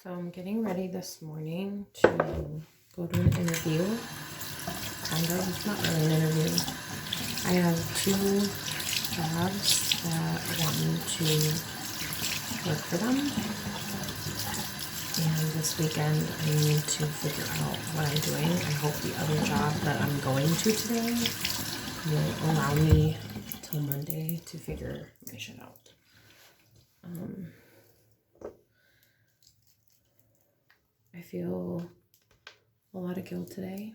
So I'm getting ready this morning to go to an interview. Kind of, it's not really an interview. I have 2 jobs that want me to work for them. And this weekend I need to figure out what I'm doing. I hope the other job that I'm going to today will allow me till Monday to figure my shit out. I feel a lot of guilt today.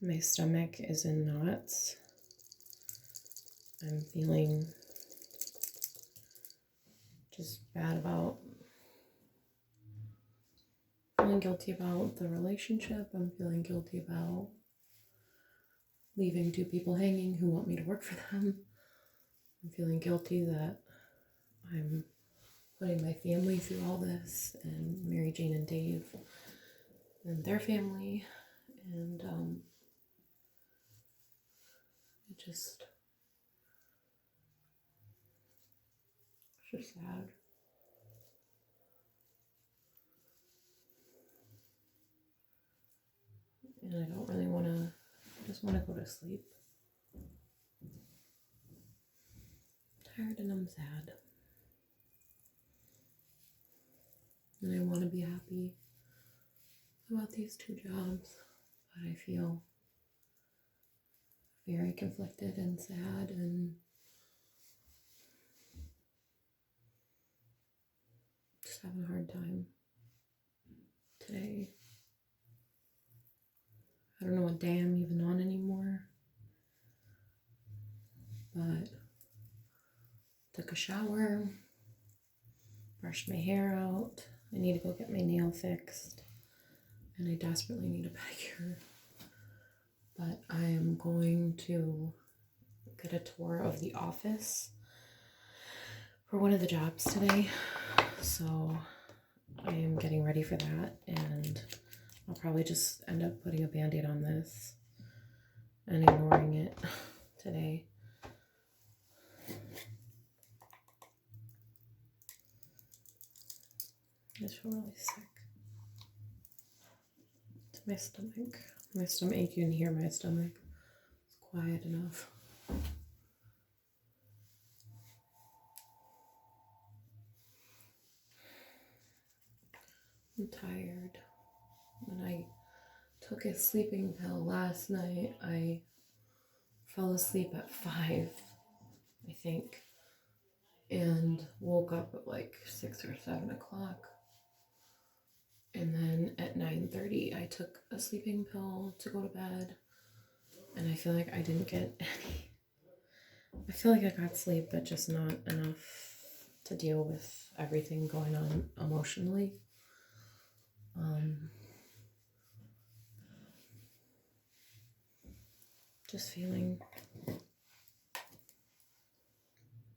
My stomach is in knots. I'm feeling just bad about, feeling guilty about the relationship. I'm feeling guilty about leaving 2 people hanging who want me to work for them. I'm feeling guilty that I'm putting my family through all this, and Mary Jane and Dave and their family, and it's just sad. And I don't really want to, I just want to go to sleep. I'm tired and I'm sad. And I want to be happy about these 2 jobs, but I feel very conflicted and sad and just having a hard time today. I don't know what day I'm even on anymore, but took a shower, brushed my hair out. I need to go get my nail fixed, and I desperately need a pedicure. But I am going to get a tour of the office for one of the jobs today. So I am getting ready for that, and I'll probably just end up putting a band-aid on this and ignoring it today. I just feel really sick. It's my stomach. My stomach, you can hear my stomach. It's quiet enough. I'm tired. When I took a sleeping pill last night, I fell asleep at 5, I think, and woke up at like 6 or 7 o'clock. And then at 9:30, I took a sleeping pill to go to bed, and I feel like I didn't get any. I feel like I got sleep, but just not enough to deal with everything going on emotionally. Just feeling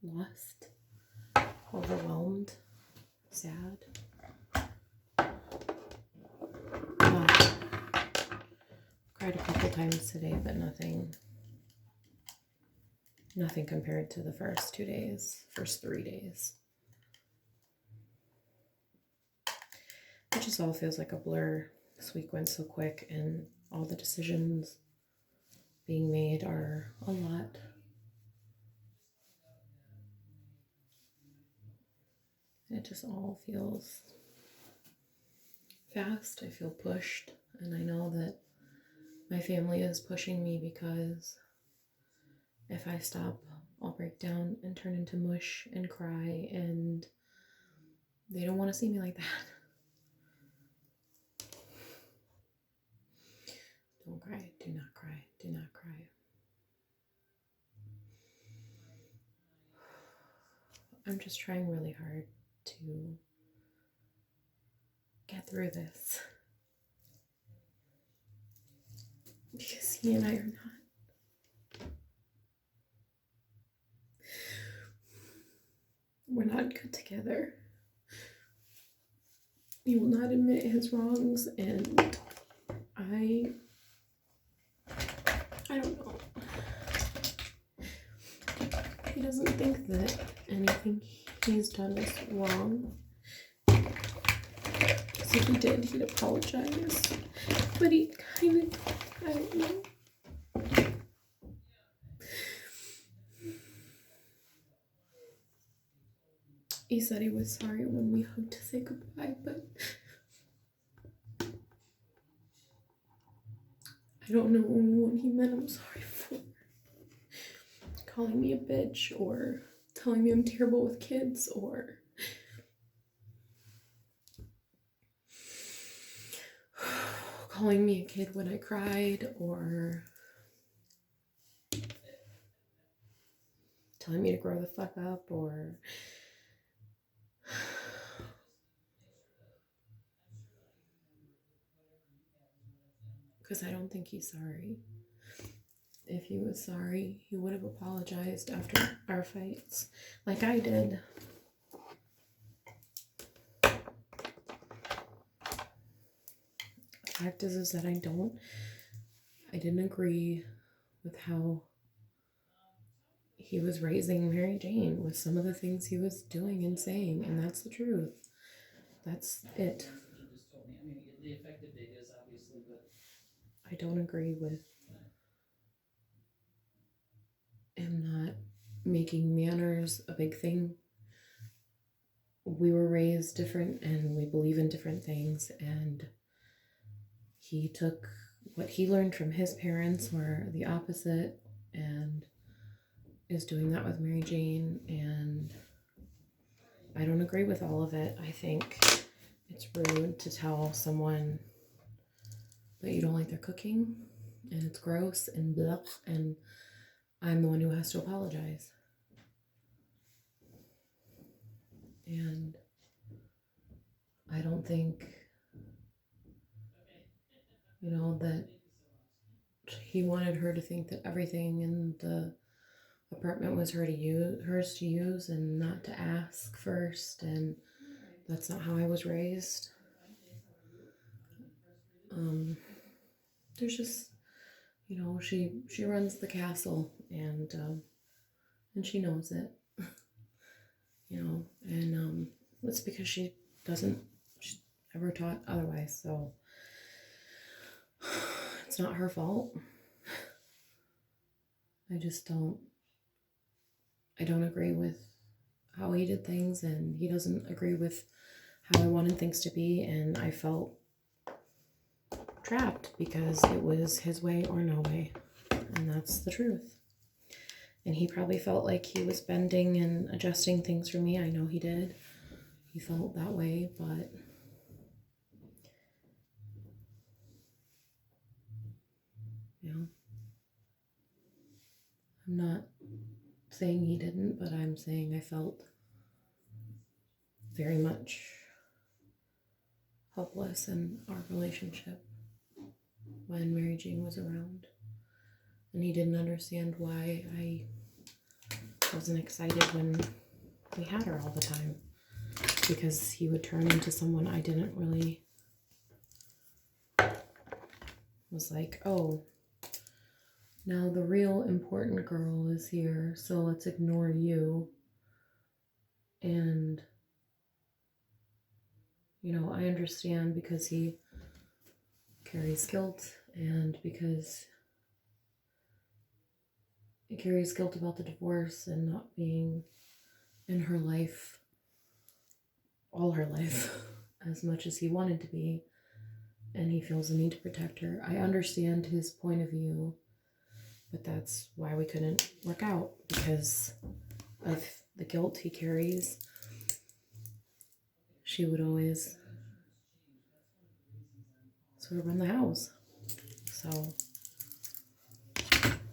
lost, overwhelmed, sad. Cried a couple times today, but nothing compared to the first 3 days. It just all feels like a blur. This week went so quick, and all the decisions being made are a lot. It just all feels fast. I feel pushed, and I know that my family is pushing me because if I stop, I'll break down and turn into mush and cry, and they don't want to see me like that. Don't cry. Do not cry. Do not cry. I'm just trying really hard to get through this, because he and I are not. We're not good together. He will not admit his wrongs, and I don't know. He doesn't think that anything he's done is wrong. if he did, he'd apologize. But he kind of, I don't know. He said he was sorry when we hugged to say goodbye, but I don't know what he meant I'm sorry for. Calling me a bitch, or telling me I'm terrible with kids, or calling me a kid when I cried, or telling me to grow the fuck up, or because I don't think he's sorry. If he was sorry, he would have apologized after our fights, like I did. The fact is that I didn't agree with how he was raising Mary Jane, with some of the things he was doing and saying, and that's the truth. That's it. I don't agree with him not making manners a big thing. We were raised different and we believe in different things, and he took what he learned from his parents were the opposite and is doing that with Mary Jane, and I don't agree with all of it. I think it's rude to tell someone that you don't like their cooking and it's gross and blah, and I'm the one who has to apologize. And I don't think, that he wanted her to think that everything in the apartment was hers to use and not to ask first, and that's not how I was raised. There's just, she runs the castle, and she knows it, and it's because she's ever taught otherwise, so it's not her fault. I don't agree with how he did things, and he doesn't agree with how I wanted things to be, and I felt trapped because it was his way or no way, and that's the truth. And he probably felt like he was bending and adjusting things for me. I know he did. He felt that way, but I'm not saying he didn't, but I'm saying I felt very much helpless in our relationship when Mary Jane was around. And he didn't understand why I wasn't excited when we had her all the time, because he would turn into someone I didn't really was like, oh, now the real important girl is here, so let's ignore you. And I understand because he carries guilt, and because he carries guilt about the divorce and not being in her life all her life as much as he wanted to be, and he feels the need to protect her. I understand his point of view, but that's why we couldn't work out, because of the guilt he carries. She would always sort of run the house, so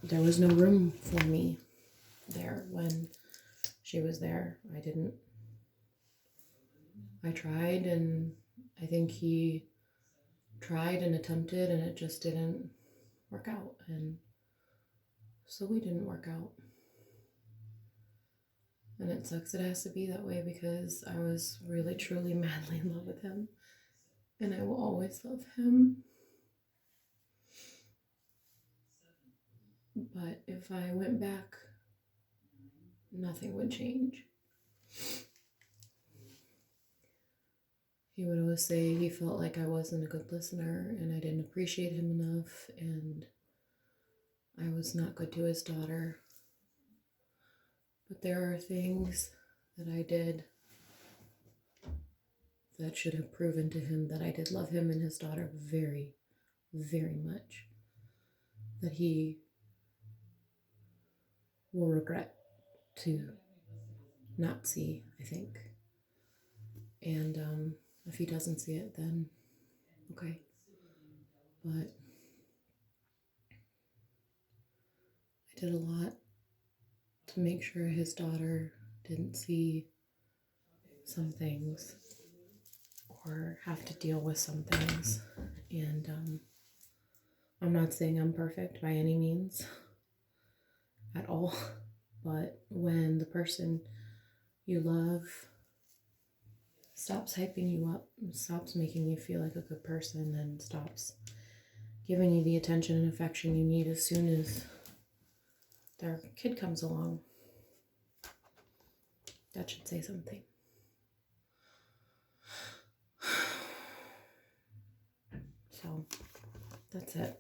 there was no room for me there when she was there. I tried, and I think he tried and attempted, and it just didn't work out, and so we didn't work out. And it sucks it has to be that way, because I was really, truly, madly in love with him, and I will always love him. But if I went back, nothing would change. He would always say he felt like I wasn't a good listener and I didn't appreciate him enough and I was not good to his daughter. But there are things that I did that should have proven to him that I did love him and his daughter very, very much. That he will regret to not see, I think. And if he doesn't see it, then okay. But I did a lot to make sure his daughter didn't see some things or have to deal with some things. And I'm not saying I'm perfect by any means at all, but when the person you love stops hyping you up, stops making you feel like a good person, and stops giving you the attention and affection you need as soon as their kid comes along, that should say something. So that's it.